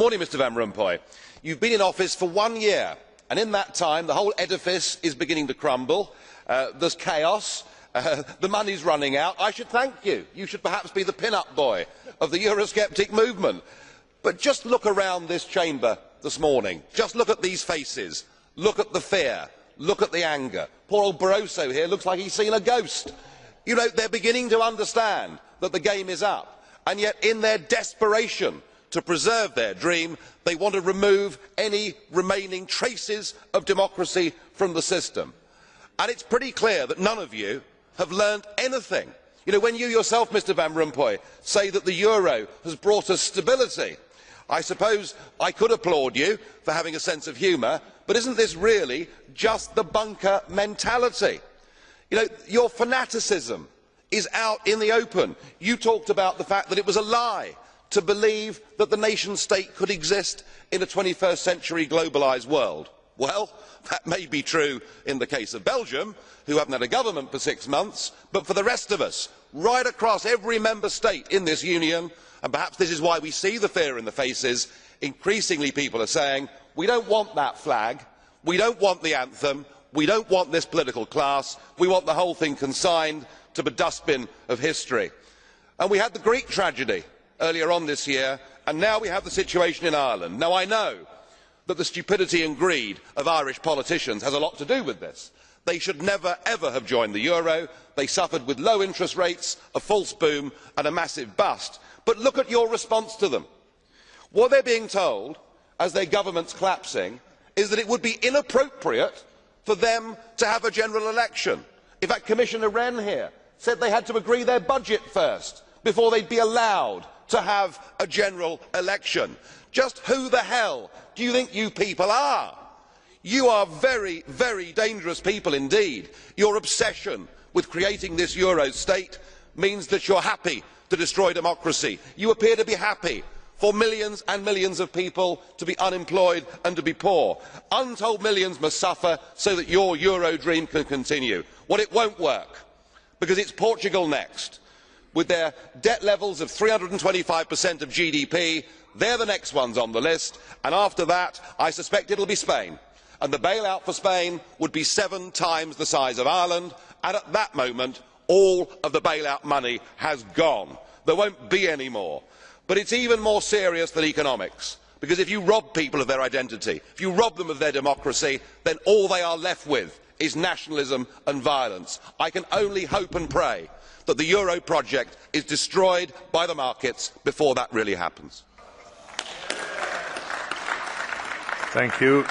morning, Mr Van Rompuy. You've been in office for 1 year, and in that time the whole edifice is beginning to crumble. There's chaos. The money's running out. I should thank you. You should perhaps be the pin-up boy of the Eurosceptic movement. But just look around this chamber this morning. Just look at these faces. Look at the fear. Look at the anger. Poor old Barroso here looks like he's seen a ghost. You know, they're beginning to understand that the game is up, and yet in their desperation to preserve their dream, they want to remove any remaining traces of democracy from the system. And it's pretty clear that none of you have learned anything. You know, when you yourself, Mr Van Rompuy, say that the euro has brought us stability, I suppose I could applaud you for having a sense of humour, but isn't this really just the bunker mentality? You know, your fanaticism is out in the open. You talked about the fact that it was a lie to believe that the nation state could exist in a 21st century globalised world. Well, that may be true in the case of Belgium, who haven't had a government for 6 months, but for the rest of us, right across every member state in this union, and perhaps this is why we see the fear in the faces, increasingly people are saying, we don't want that flag, we don't want the anthem, we don't want this political class, we want the whole thing consigned to the dustbin of history. And we had the Greek tragedy earlier on this year, and now we have the situation in Ireland. Now I know that the stupidity and greed of Irish politicians has a lot to do with this. They should never ever have joined the euro. They suffered with low interest rates, a false boom and a massive bust. But look at your response to them. What they are being told, as their government is collapsing, is that it would be inappropriate for them to have a general election. In fact, Commissioner Rehn here said they had to agree their budget first before they would be allowed to have a general election. Just who the hell do you think you people are? You are very, very dangerous people indeed. Your obsession with creating this euro state means that you are happy to destroy democracy. You appear to be happy for millions and millions of people to be unemployed and to be poor. Untold millions must suffer so that your euro dream can continue. Well, it won't work, because it's Portugal next. With their debt levels of 325% of GDP, they're the next ones on the list, and after that I suspect it will be Spain. And the bailout for Spain would be 7 times the size of Ireland, and at that moment all of the bailout money has gone. There won't be any more. But it is even more serious than economics, because if you rob people of their identity, if you rob them of their democracy, then all they are left with is nationalism and violence. I can only hope and pray that the euro project is destroyed by the markets before that really happens. Thank you.